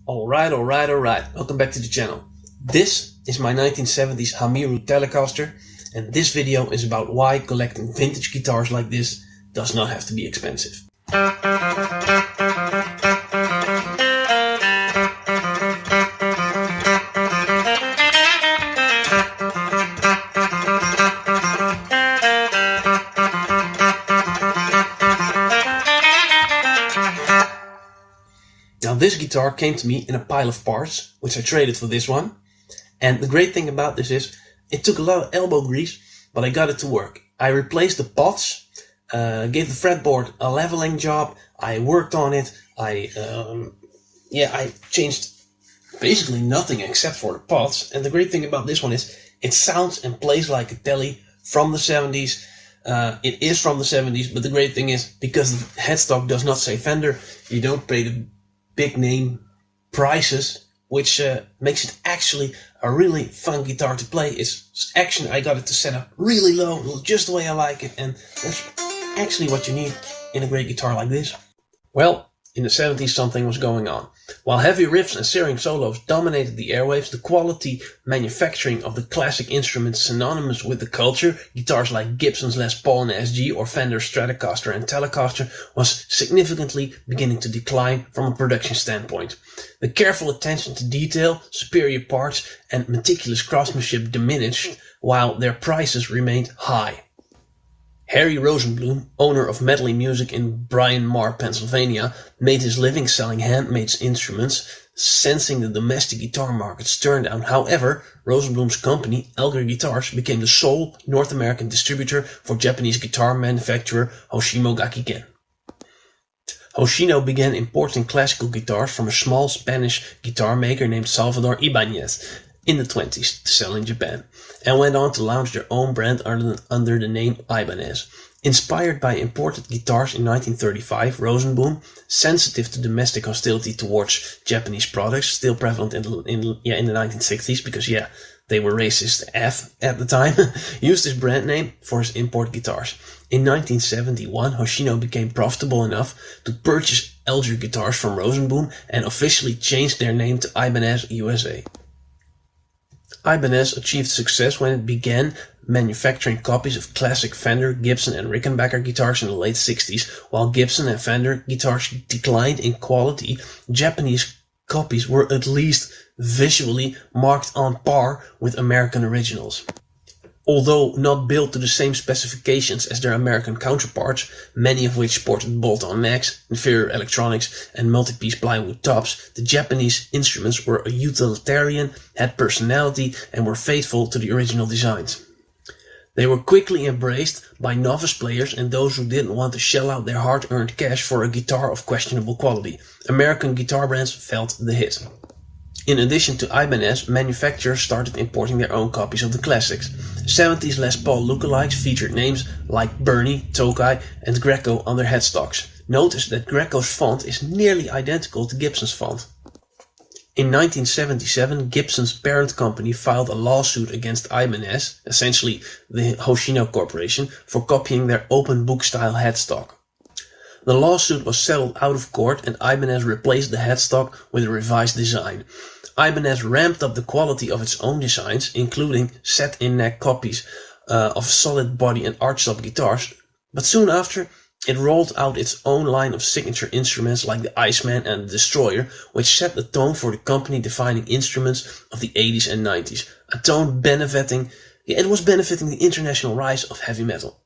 Alright. Welcome back to the channel. This is my 1970s Hamiru Telecaster, and this video is about why collecting vintage guitars like this does not have to be expensive. Now this guitar came to me in a pile of parts, which I traded for this one. And the great thing about this is, it took a lot of elbow grease, but I got it to work. I replaced the pots, gave the fretboard a leveling job, I worked on it, I changed basically nothing except for the pots. And the great thing about this one is, it sounds and plays like a Tele from the 70s. It is from the 70s, but the great thing is, because the headstock does not say Fender, you don't pay the big name prices, which makes it actually a really fun guitar to play. It's action. I got it to set up really low, just the way I like it, and that's actually what you need in a great guitar like this. Well, in the 70s something was going on. While heavy riffs and searing solos dominated the airwaves, the quality manufacturing of the classic instruments synonymous with the culture, guitars like Gibson's Les Paul and SG or Fender's Stratocaster and Telecaster, was significantly beginning to decline from a production standpoint. The careful attention to detail, superior parts and meticulous craftsmanship diminished, while their prices remained high. Harry Rosenblum, owner of Medley Music in Bryn Mawr, Pennsylvania, made his living selling handmade instruments. Sensing the domestic guitar market's turndown, however, Rosenblum's company, Elgar Guitars, became the sole North American distributor for Japanese guitar manufacturer Hoshino Gakiken. Hoshino began importing classical guitars from a small Spanish guitar maker named Salvador Ibanez in the 20s to sell in Japan, and went on to launch their own brand under the name Ibanez. Inspired by imported guitars in 1935, Rosenblum, sensitive to domestic hostility towards Japanese products, still prevalent in the 1960s, because they were racist at the time, used his brand name for his import guitars. In 1971, Hoshino became profitable enough to purchase Elgar Guitars from Rosenblum and officially changed their name to Ibanez USA. Ibanez achieved success when it began manufacturing copies of classic Fender, Gibson and Rickenbacker guitars in the late 60s. While Gibson and Fender guitars declined in quality, Japanese copies were at least visually marked on par with American originals. Although not built to the same specifications as their American counterparts, many of which sported bolt-on necks, inferior electronics and multi-piece plywood tops, the Japanese instruments were a utilitarian, had personality and were faithful to the original designs. They were quickly embraced by novice players and those who didn't want to shell out their hard-earned cash for a guitar of questionable quality. American guitar brands felt the hit. In addition to Ibanez, manufacturers started importing their own copies of the classics. 70s Les Paul lookalikes featured names like Bernie, Tokai and Greco on their headstocks. Notice that Greco's font is nearly identical to Gibson's font. In 1977, Gibson's parent company filed a lawsuit against Ibanez, essentially the Hoshino Corporation, for copying their open book style headstock. The lawsuit was settled out of court and Ibanez replaced the headstock with a revised design. Ibanez ramped up the quality of its own designs, including set-in-neck copies of solid body and archtop guitars, but soon after it rolled out its own line of signature instruments like the Iceman and the Destroyer, which set the tone for the company-defining instruments of the 80s and 90s, a tone benefiting the international rise of heavy metal.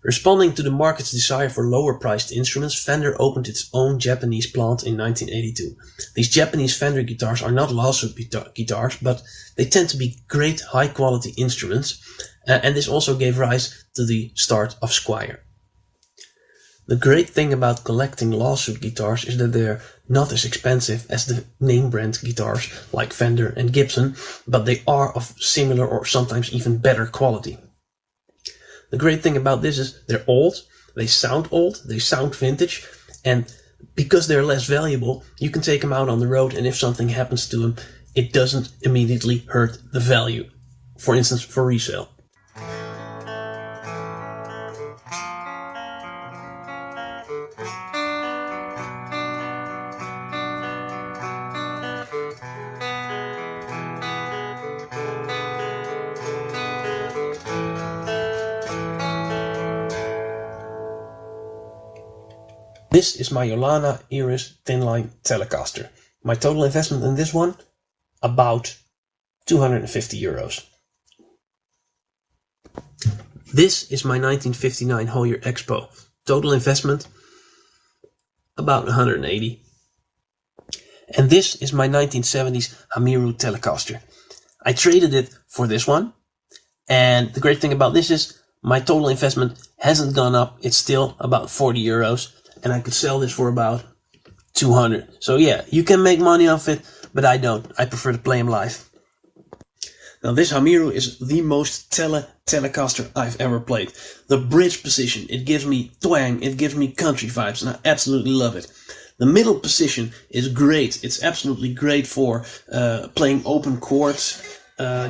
Responding to the market's desire for lower-priced instruments, Fender opened its own Japanese plant in 1982. These Japanese Fender guitars are not lawsuit guitars, but they tend to be great high-quality instruments, and this also gave rise to the start of Squier. The great thing about collecting lawsuit guitars is that they're not as expensive as the name brand guitars like Fender and Gibson, but they are of similar or sometimes even better quality. The great thing about this is they're old, they sound vintage, and because they're less valuable, you can take them out on the road and if something happens to them, it doesn't immediately hurt the value. For instance, for resale. This is my Yolana Iris Thinline Telecaster. My total investment in this one, about €250. This is my 1959 Heuer Expo. Total investment, about 180. And this is my 1970's Hamiru Telecaster. I traded it for this one. And the great thing about this is my total investment hasn't gone up. It's still about €40. And I could sell this for about 200. So yeah, you can make money off it, but I don't. I prefer to play them live. Now this Hamiru is the most Telecaster I've ever played. The bridge position, it gives me twang, it gives me country vibes, and I absolutely love it. The middle position is great. It's absolutely great for playing open chords,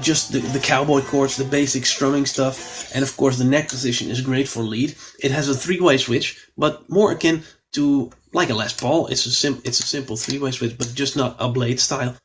just the cowboy chords, the basic strumming stuff. And of course the neck position is great for lead. It has a 3-way switch, but more akin to like a Les Paul. It's a simple 3-way switch, but just not a blade style.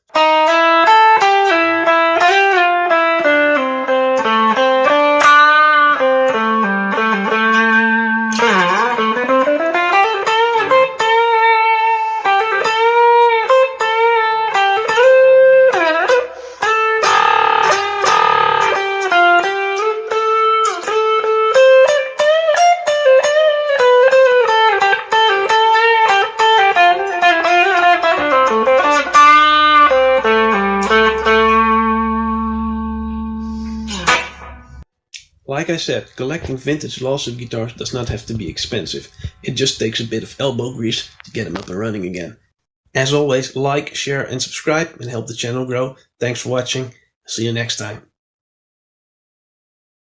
Like I said, collecting vintage lawsuit guitars does not have to be expensive. It just takes a bit of elbow grease to get them up and running again. As always, like, share and subscribe and help the channel grow. Thanks for watching. See you next time.